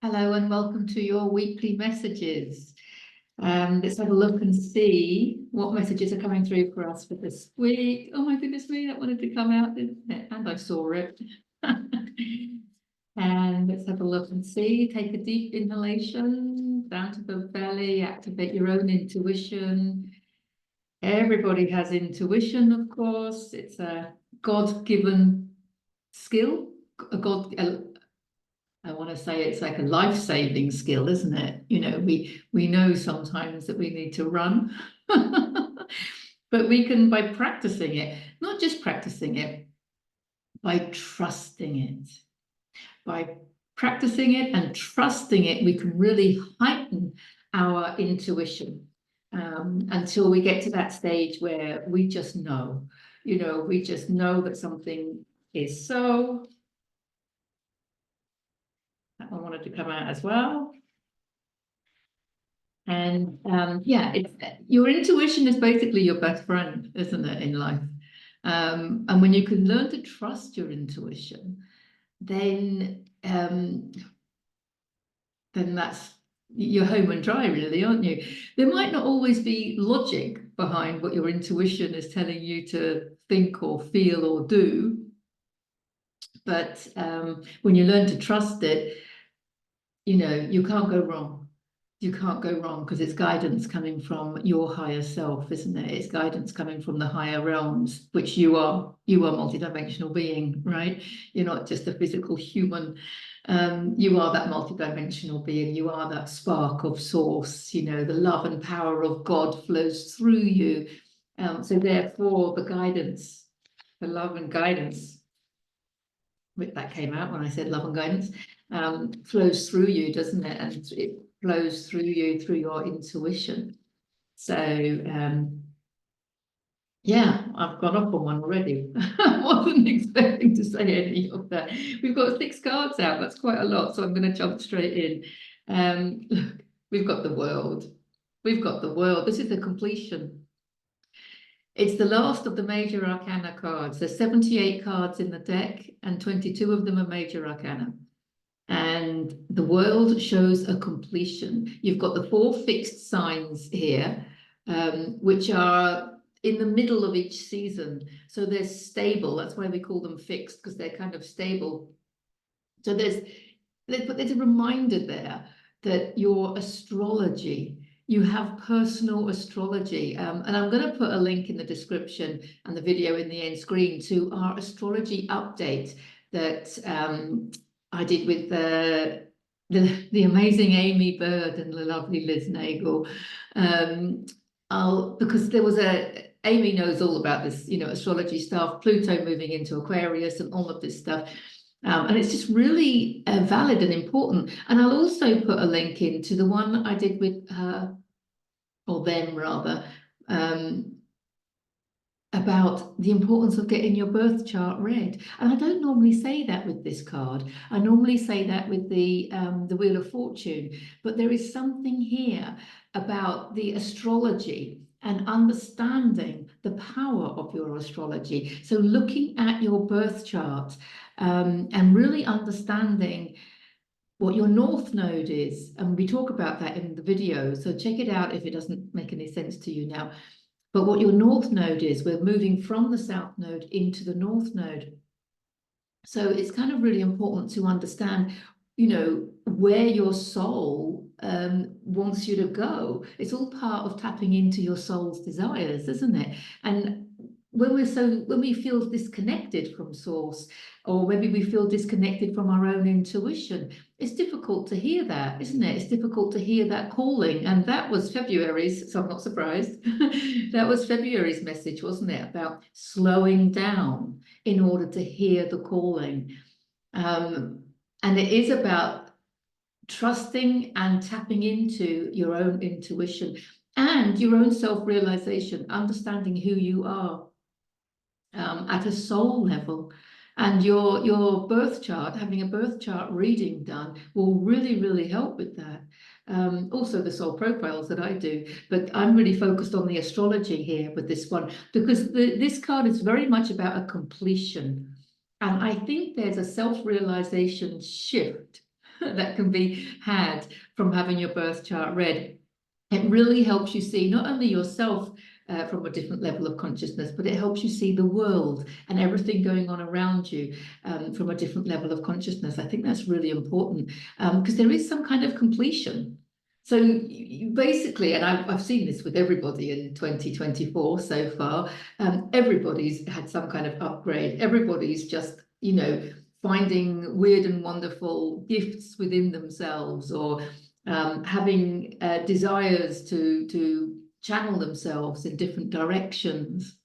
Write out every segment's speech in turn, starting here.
Hello and welcome to your weekly messages. Let's have a look and see what messages are coming through for us for this week. Oh my goodness me, that wanted to come out, didn't it? And I saw it. And let's have a look and see. Take a deep inhalation down to the belly, activate your own intuition. Everybody has intuition, of course. It's a God-given skill, I want to say it's like a life-saving skill, isn't it? You know, we know sometimes that we need to run, but we can, by practicing it, not just practicing it, by trusting it. By practicing it and trusting it, we can really heighten our intuition until we get to that stage where we just know, we just know that something is so. That one wanted to come out as well. And yeah, your intuition is basically your best friend, isn't it, in life? And when you can learn to trust your intuition, then that's you're home and dry, really, aren't you? There might not always be logic behind what your intuition is telling you to think or feel or do, but when you learn to trust it, you can't go wrong. You can't go wrong because it's guidance coming from your higher self, isn't it? It's guidance coming from the higher realms, which you are. You are multidimensional being, right? You're not just a physical human. You are that multidimensional being. You are that spark of source. The love and power of God flows through you. So therefore, the love and guidance, that came out when I said love and guidance, flows through you, doesn't it? And it flows through you through your intuition. So yeah, I've gone off on one already. I wasn't expecting to say any of that. We've got 6 cards out. That's quite a lot. So I'm going to jump straight in. Look, we've got the world. We've got the world. This is the completion. It's the last of the major arcana cards. There's 78 cards in the deck, and 22 of them are major arcana. And the world shows a completion. You've got the 4 fixed signs here, which are in the middle of each season. So they're stable. That's why we call them fixed, because they're kind of stable. So there's a reminder there that your astrology, you have personal astrology. And I'm going to put a link in the description and the video in the end screen to our astrology update that I did with the amazing Amy Bird and the lovely Liz Nagle. Because there was Amy knows all about this, astrology stuff, Pluto moving into Aquarius and all of this stuff. And it's just really valid and important. And I'll also put a link into the one I did with her, or them rather, about the importance of getting your birth chart read. And I don't normally say that with this card. I normally say that with the Wheel of Fortune. But there is something here about the astrology and understanding the power of your astrology. So looking at your birth chart and really understanding what your north node is. And we talk about that in the video. So check it out if it doesn't make any sense to you now. But what your north node is, we're moving from the south node into the north node. So it's kind of really important to understand, where your soul wants you to go. It's all part of tapping into your soul's desires, isn't it? And when we feel disconnected from source, or maybe we feel disconnected from our own intuition, it's difficult to hear that, isn't it? It's difficult to hear that calling. And that was February's, so I'm not surprised. That was February's message, wasn't it? About slowing down in order to hear the calling. And it is about trusting and tapping into your own intuition and your own self-realization, understanding who you are at a soul level. And your birth chart, having a birth chart reading done will really, really help with that. Also the soul profiles that I do, but I'm really focused on the astrology here with this one, because this card is very much about a completion. And I think there's a self-realization shift that can be had from having your birth chart read. It really helps you see not only yourself from a different level of consciousness, but it helps you see the world and everything going on around you from a different level of consciousness. I think that's really important because there is some kind of completion. So you basically, and I've seen this with everybody in 2024 so far, everybody's had some kind of upgrade. Everybody's just, finding weird and wonderful gifts within themselves, or having desires to channel themselves in different directions.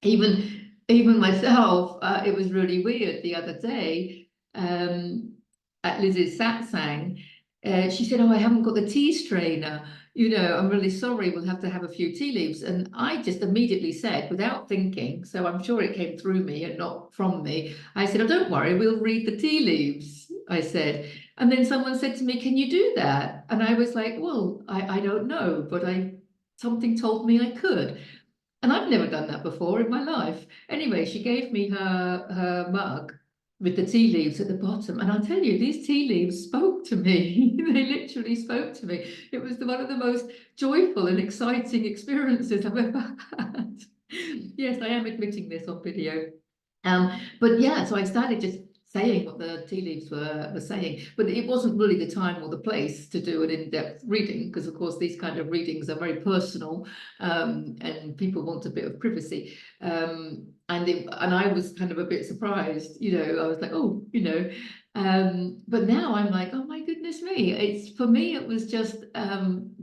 Even myself, it was really weird the other day at Liz's satsang. She said, "Oh, I haven't got the tea strainer. I'm really sorry. We'll have to have a few tea leaves." And I just immediately said, without thinking, so I'm sure it came through me and not from me, I said, "Oh, don't worry, we'll read the tea leaves," I said. And then someone said to me, "Can you do that?" And I was like, "Well, I don't know, but something told me I could." And I've never done that before in my life. Anyway, she gave me her mug with the tea leaves at the bottom. And I'll tell you, these tea leaves spoke to me. They literally spoke to me. It was one of the most joyful and exciting experiences I've ever had. Yes, I am admitting this on video. But yeah, so I started just saying what the tea leaves were saying, but it wasn't really the time or the place to do an in-depth reading, because of course these kind of readings are very personal, and people want a bit of privacy. And I was kind of a bit surprised, I was like, oh, but now I'm like, oh my goodness me, for me it was just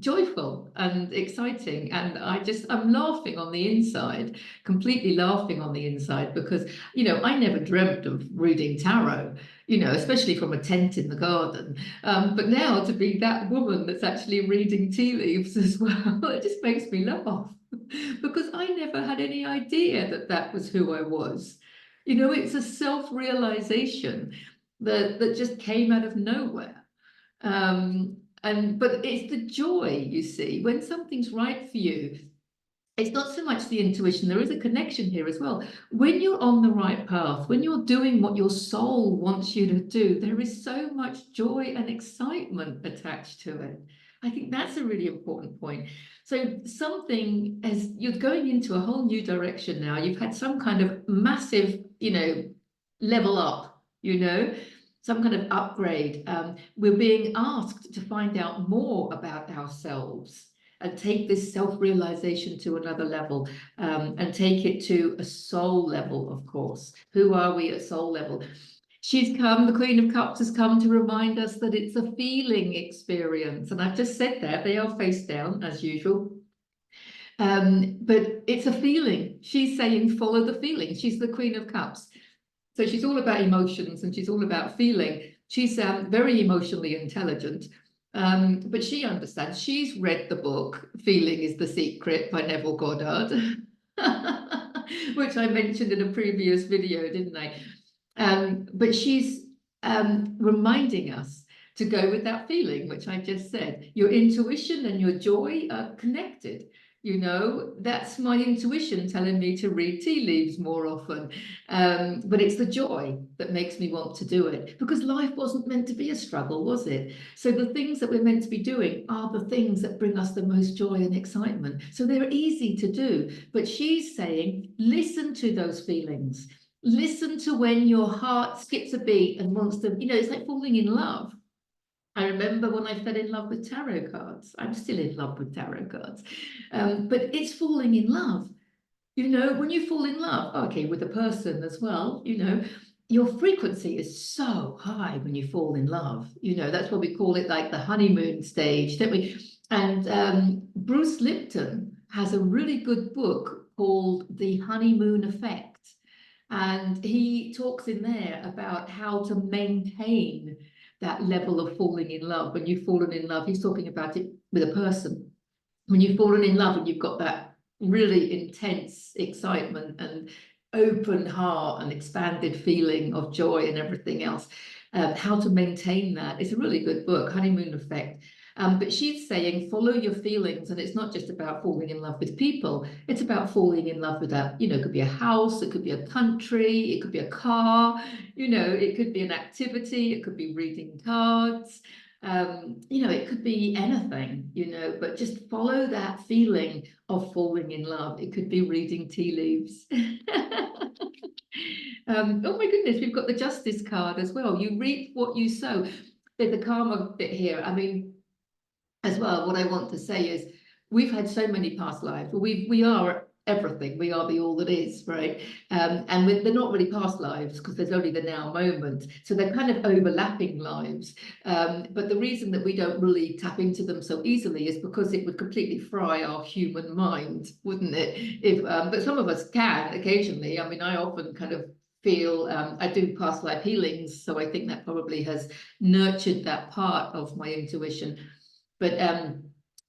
joyful and exciting, and I'm laughing on the inside, completely laughing on the inside, because I never dreamt of reading tarot, especially from a tent in the garden. But now to be that woman that's actually reading tea leaves as well, it just makes me laugh because I never had any idea that that was who I was. It's a self-realization that just came out of nowhere. But it's the joy, you see, when something's right for you. It's not so much the intuition, there is a connection here as well. When you're on the right path, when you're doing what your soul wants you to do, there is so much joy and excitement attached to it. I think that's a really important point. So something, as you're going into a whole new direction now, you've had some kind of massive, level up, some kind of upgrade. We're being asked to find out more about ourselves and take this self-realization to another level, and take it to a soul level, of course. Who are we at soul level? The Queen of Cups has come to remind us that it's a feeling experience. And I've just said that, they are face down as usual. But it's a feeling. She's saying, follow the feeling. She's the Queen of Cups. So she's all about emotions and she's all about feeling. She's very emotionally intelligent. But she understands. She's read the book "Feeling is the Secret" by Neville Goddard, which I mentioned in a previous video, didn't I? But she's reminding us to go with that feeling, which I just said. Your intuition and your joy are connected. That's my intuition telling me to read tea leaves more often. But it's the joy that makes me want to do it, because life wasn't meant to be a struggle, was it? So the things that we're meant to be doing are the things that bring us the most joy and excitement. So they're easy to do. But she's saying, listen to those feelings. Listen to when your heart skips a beat and wants to, it's like falling in love. I remember when I fell in love with tarot cards. I'm still in love with tarot cards. But it's falling in love. When you fall in love, okay, with a person as well, your frequency is so high when you fall in love. That's what we call it, like the honeymoon stage, don't we? And Bruce Lipton has a really good book called The Honeymoon Effect. And he talks in there about how to maintain that level of falling in love. When you've fallen in love, he's talking about it with a person. When you've fallen in love and you've got that really intense excitement and open heart and expanded feeling of joy and everything else, how to maintain that. It's a really good book, Honeymoon Effect. But she's saying, follow your feelings. And it's not just about falling in love with people. It's about falling in love with a, it could be a house, it could be a country, it could be a car, it could be an activity, it could be reading cards. It could be anything, but just follow that feeling of falling in love. It could be reading tea leaves. Oh my goodness, we've got the justice card as well. You reap what you sow. There's a karma bit here. I mean, as well, what I want to say is we've had so many past lives. We are everything. We are the all that is, right? And they're not really past lives because there's only the now moment. So they're kind of overlapping lives. But the reason that we don't really tap into them so easily is because it would completely fry our human mind, wouldn't it? But some of us can occasionally. I mean, I often kind of feel I do past life healings, so I think that probably has nurtured that part of my intuition. But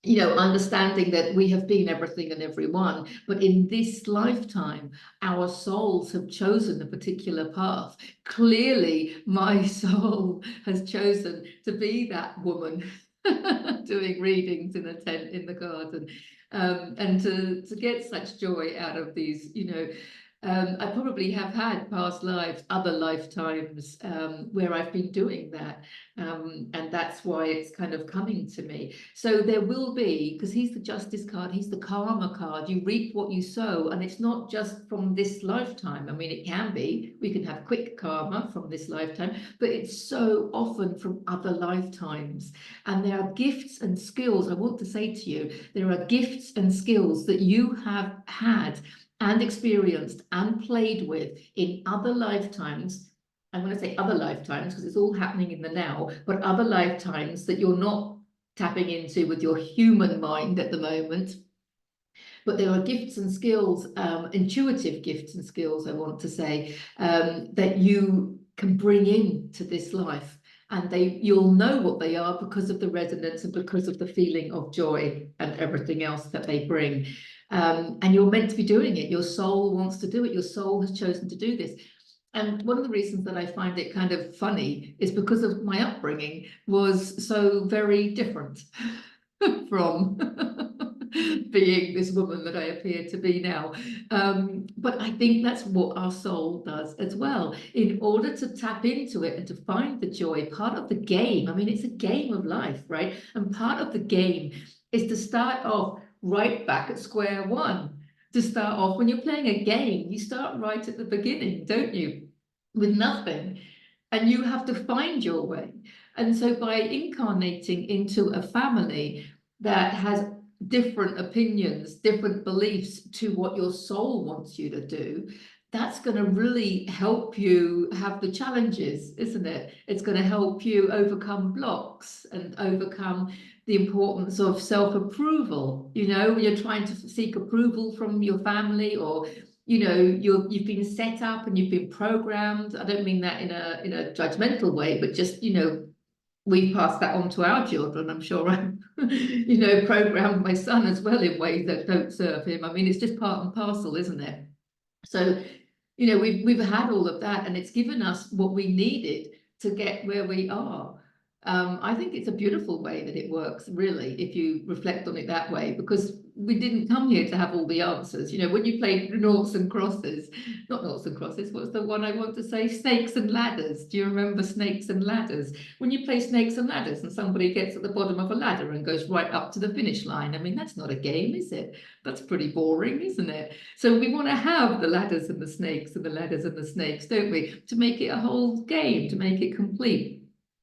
understanding that we have been everything and everyone, but in this lifetime, our souls have chosen a particular path. Clearly, my soul has chosen to be that woman doing readings in a tent in the garden, and to get such joy out of these, I probably have had past lives, other lifetimes, where I've been doing that. And that's why it's kind of coming to me. So there will be, because he's the justice card, he's the karma card. You reap what you sow, and it's not just from this lifetime. I mean, it can be, we can have quick karma from this lifetime, but it's so often from other lifetimes. And there are gifts and skills. I want to say to you, there are gifts and skills that you have had and experienced and played with in other lifetimes. I'm going to say other lifetimes because it's all happening in the now, but other lifetimes that you're not tapping into with your human mind at the moment. But there are gifts and skills, intuitive gifts and skills, I want to say, that you can bring into this life. And you'll know what they are because of the resonance and because of the feeling of joy and everything else that they bring. And you're meant to be doing it. Your soul wants to do it. Your soul has chosen to do this. And one of the reasons that I find it kind of funny is because of my upbringing was so very different from being this woman that I appear to be now. But I think that's what our soul does as well. In order to tap into it and to find the joy, part of the game, I mean, it's a game of life, right? And part of the game is to start off right back at square one. To start off, when you're playing a game, you start right at the beginning, don't you? With nothing. And you have to find your way. And so by incarnating into a family that has different opinions, different beliefs to what your soul wants you to do, that's going to really help you have the challenges, isn't it? It's going to help you overcome blocks and overcome the importance of self-approval. When you're trying to seek approval from your family, or you've been set up and you've been programmed. I don't mean that in a judgmental way, but just we pass that on to our children. I'm sure I'm programmed my son as well in ways that don't serve him. I mean, it's just part and parcel, isn't it? So we've had all of that, and it's given us what we needed to get where we are. I think it's a beautiful way that it works, really, if you reflect on it that way, because we didn't come here to have all the answers. When you play noughts and crosses, not noughts and crosses, what's the one I want to say? Snakes and ladders. Do you remember snakes and ladders? When you play snakes and ladders and somebody gets at the bottom of a ladder and goes right up to the finish line, I mean, that's not a game, is it? That's pretty boring, isn't it? So we want to have the ladders and the snakes and the ladders and the snakes, don't we? To make it a whole game, to make it complete.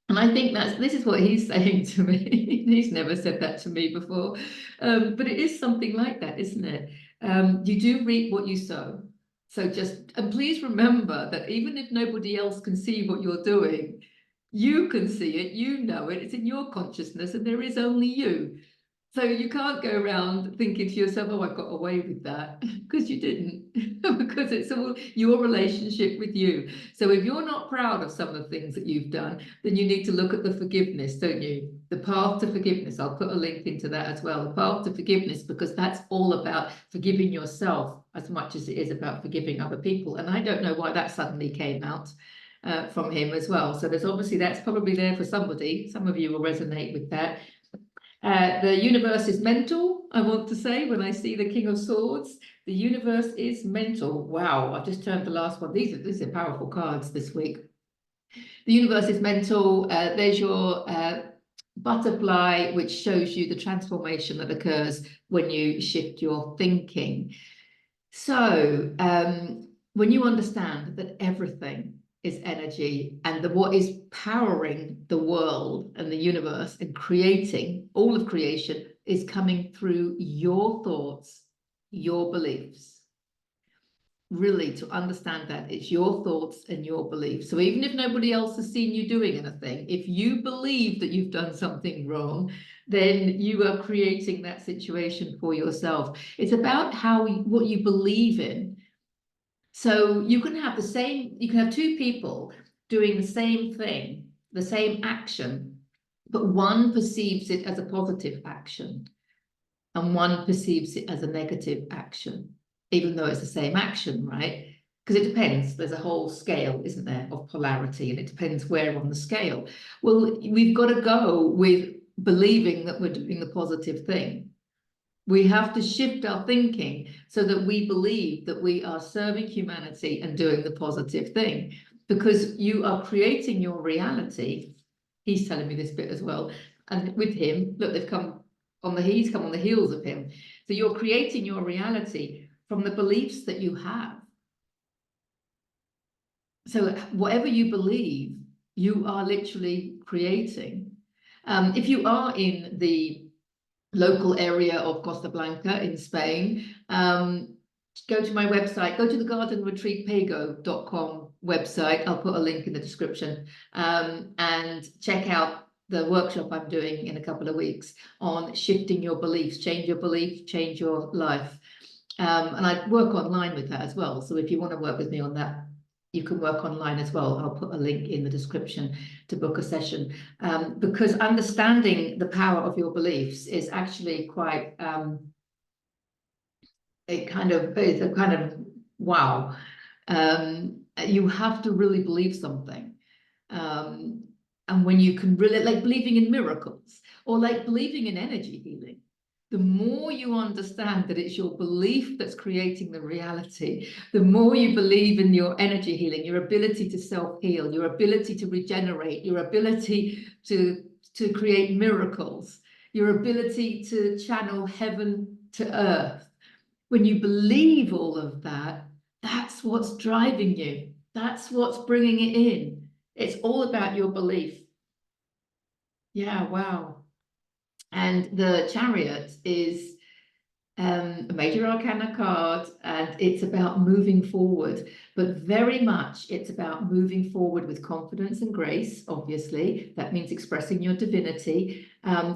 And I think this is what he's saying to me. He's never said that to me before. But it is something like that, isn't it? You do reap what you sow. So and please remember that even if nobody else can see what you're doing, you can see it, you know it, it's in your consciousness, and there is only you. So you can't go around thinking to yourself, oh, I got away with that, because you didn't, because it's all your relationship with you. So if you're not proud of some of the things that you've done, then you need to look at the forgiveness, don't you? The path to forgiveness. I'll put a link into that as well, the path to forgiveness, because that's all about forgiving yourself as much as it is about forgiving other people. And I don't know why that suddenly came out from him as well. So that's probably there for somebody. Some of you will resonate with that. The universe is mental, I want to say, when I see the King of Swords. The universe is mental. Wow, I've just turned the last one. These are powerful cards this week. The universe is mental. There's your butterfly, which shows you the transformation that occurs when you shift your thinking. So when you understand that everything is energy and what is powering the world and the universe and creating all of creation is coming through your thoughts, your beliefs. Really, to understand that it's your thoughts and your beliefs. So even if nobody else has seen you doing anything, if you believe that you've done something wrong, then you are creating that situation for yourself. It's about what you believe in. So you can have two people doing the same thing, the same action, but one perceives it as a positive action and one perceives it as a negative action, even though it's the same action, right? Because it depends. There's a whole scale, isn't there, of polarity, and it depends where on the scale. Well, we've got to go with believing that we're doing the positive thing. We have to shift our thinking so that we believe that we are serving humanity and doing the positive thing, because you are creating your reality. He's telling me this bit as well. And with him, look, he's come on the heels of him. So you're creating your reality from the beliefs that you have. So whatever you believe, you are literally creating. If you are in the local area of Costa Blanca in Spain, go to my website, go to the gardenretreatpago.com website. I'll put a link in the description, and check out the workshop I'm doing in a couple of weeks on shifting your beliefs. Change your beliefs, change your life. And I work online with that as well. So if you want to work with me on that, you can work online as well. I'll put a link in the description to book a session, because understanding the power of your beliefs is actually quite it's a kind of wow. You have to really believe something, and when you can really, like believing in miracles or like believing in energy healing, the more you understand that it's your belief that's creating the reality, the more you believe in your energy healing, your ability to self-heal, your ability to regenerate, your ability to create miracles, your ability to channel heaven to earth. When you believe all of that, that's what's driving you. That's what's bringing it in. It's all about your belief. Yeah, wow. And the Chariot is a major arcana card, and it's about moving forward, but very much it's about moving forward with confidence and grace. Obviously, that means expressing your divinity.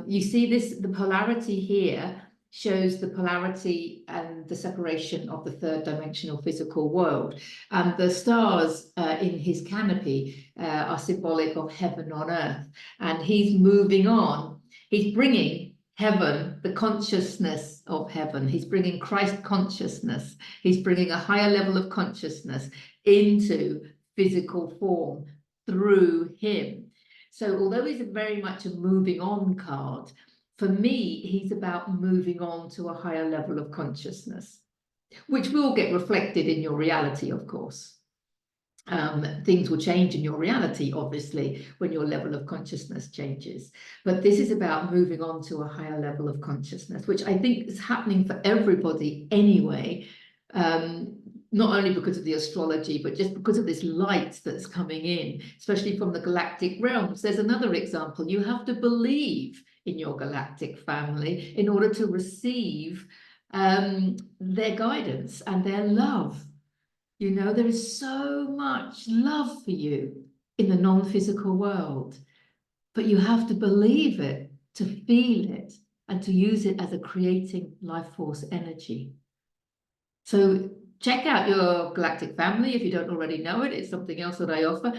You see the polarity here shows the polarity and the separation of the third dimensional physical world. The stars in his canopy are symbolic of heaven on earth, and he's moving on. He's bringing heaven, the consciousness of heaven. He's bringing Christ consciousness. He's bringing a higher level of consciousness into physical form through him. So although he's very much a moving on card, for me, he's about moving on to a higher level of consciousness, which will get reflected in your reality, of course. Things will change in your reality, obviously, when your level of consciousness changes. But this is about moving on to a higher level of consciousness, which I think is happening for everybody anyway, not only because of the astrology, but just because of this light that's coming in, especially from the galactic realms. There's another example. You have to believe in your galactic family in order to receive their guidance and their love. You know, there is so much love for you in the non-physical world, but you have to believe it, to feel it, and to use it as a creating life force energy. So check out your galactic family if you don't already know it. It's something else that I offer.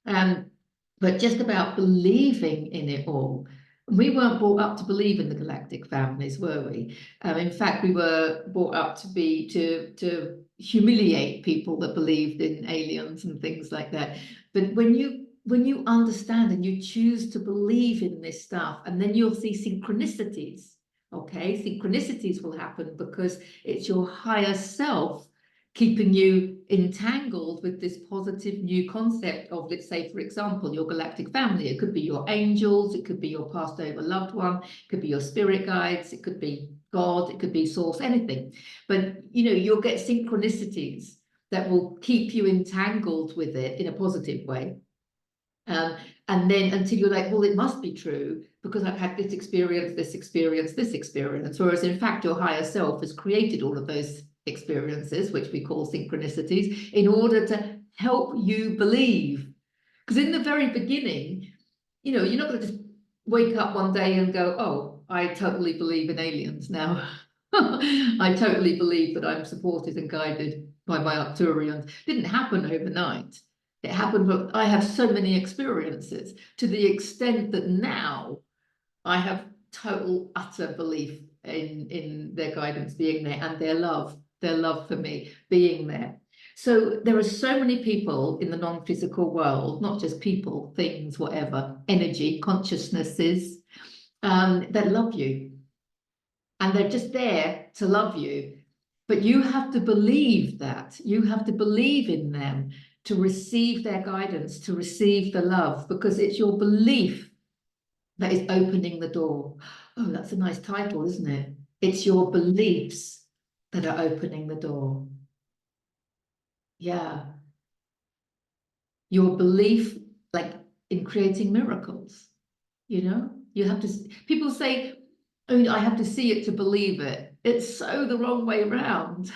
But just about believing in it all. We weren't brought up to believe in the galactic families, were we? In fact, we were brought up to humiliate people that believed in aliens and things like that. But when you when you understand and you choose to believe in this stuff, and then you'll see synchronicities. Okay, synchronicities will happen because it's your higher self keeping you entangled with this positive new concept of, let's say, for example, your galactic family. It could be your angels, it could be your passed over loved one, it could be your spirit guides, it could be God, it could be source, anything. But you'll get synchronicities that will keep you entangled with it in a positive way. And then until you're like, well, it must be true because I've had this experience, this experience, this experience. Whereas in fact, your higher self has created all of those experiences, which we call synchronicities, in order to help you believe. Because in the very beginning, you're not going to just wake up one day and go, oh, I totally believe in aliens now. I totally believe that I'm supported and guided by my Arcturians. Didn't happen overnight. It happened, but I have so many experiences to the extent that now I have total, utter belief in their guidance being there and their love for me being there. So there are so many people in the non-physical world, not just people, things, whatever, energy, consciousnesses, that love you. And they're just there to love you. But you have to believe that. You have to believe in them to receive their guidance, to receive the love, because it's your belief that is opening the door. Oh, that's a nice title, isn't it? It's your beliefs that are opening the door. Yeah. Your belief, like in creating miracles, you have to, people say, oh, I have to see it to believe it. It's so the wrong way around.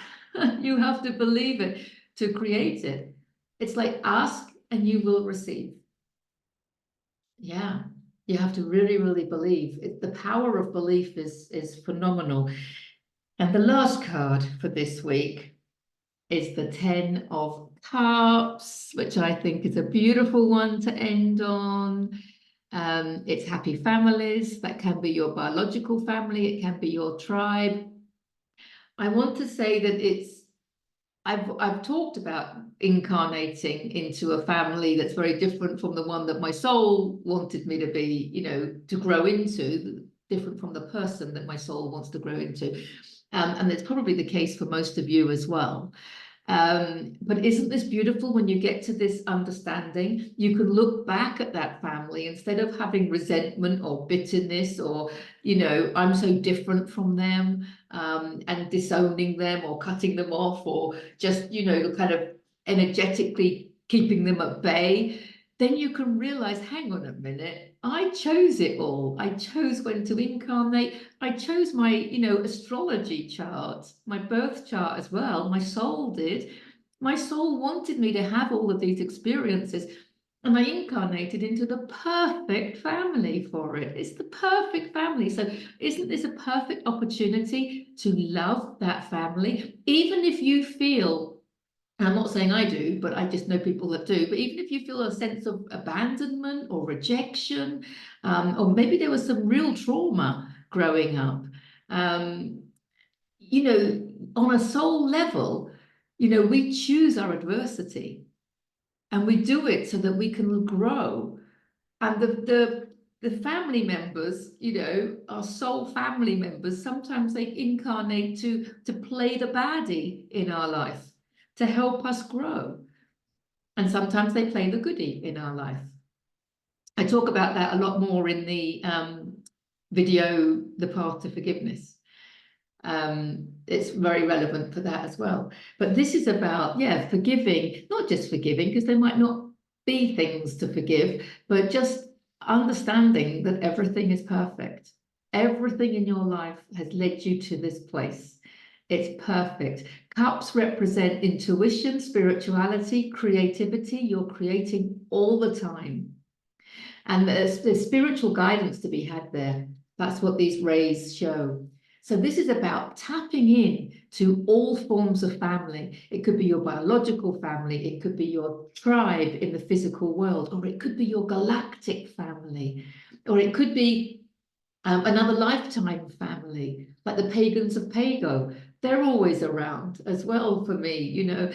You have to believe it to create it. It's like ask and you will receive. Yeah, you have to really, really believe. The power of belief is phenomenal. And the last card for this week is the 10 of Cups, which I think is a beautiful one to end on. It's happy families. That can be your biological family. It can be your tribe. I want to say that I've talked about incarnating into a family that's very different from the one that my soul wanted me to be, to grow into, different from the person that my soul wants to grow into. And it's probably the case for most of you as well. But isn't this beautiful when you get to this understanding? You can look back at that family instead of having resentment or bitterness or, I'm so different from them, and disowning them or cutting them off or just, kind of energetically keeping them at bay. Then you can realize, hang on a minute, I chose it all. I chose when to incarnate. I chose my, astrology chart, my birth chart as well. My soul did. My soul wanted me to have all of these experiences, and I incarnated into the perfect family for it. It's the perfect family. So isn't this a perfect opportunity to love that family? Even if you feel, and I'm not saying I do, but I just know people that do. But even if you feel a sense of abandonment or rejection, or maybe there was some real trauma growing up, um, on a soul level, we choose our adversity and we do it so that we can grow. And the family members, our soul family members, sometimes they incarnate to play the baddie in our life, to help us grow. And sometimes they play the goodie in our life. I talk about that a lot more in the video, The Path to Forgiveness. It's very relevant for that as well. But this is about, forgiving, not just forgiving, because there might not be things to forgive, but just understanding that everything is perfect. Everything in your life has led you to this place. It's perfect. Cups represent intuition, spirituality, creativity. You're creating all the time. And there's spiritual guidance to be had there. That's what these rays show. So this is about tapping in to all forms of family. It could be your biological family, it could be your tribe in the physical world, or it could be your galactic family, or it could be another lifetime family, like the pagans of Pago. they're always around as well for me, you know.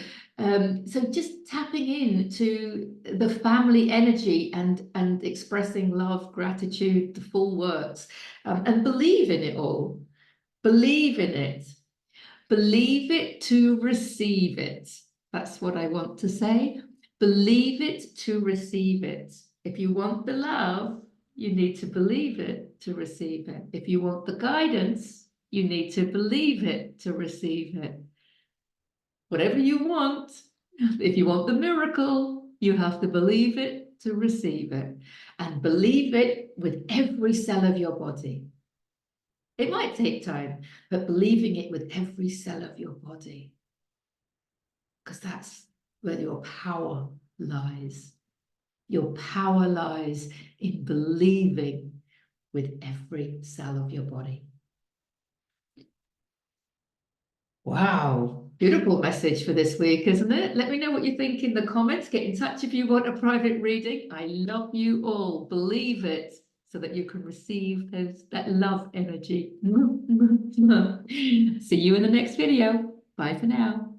So just tapping into the family energy and expressing love, gratitude, the full works, and believe in it all. Believe in it. Believe it to receive it. That's what I want to say. Believe it to receive it. If you want the love, you need to believe it to receive it. If you want the guidance, you need to believe it to receive it. Whatever you want, if you want the miracle, you have to believe it to receive it. And believe it with every cell of your body. It might take time, but believing it with every cell of your body, because that's where your power lies. Your power lies in believing with every cell of your body. Wow, beautiful message for this week, isn't it? Let me know what you think in the comments. Get in touch if you want a private reading. I love you all. Believe it so that you can receive that love energy. See you in the next video. Bye for now.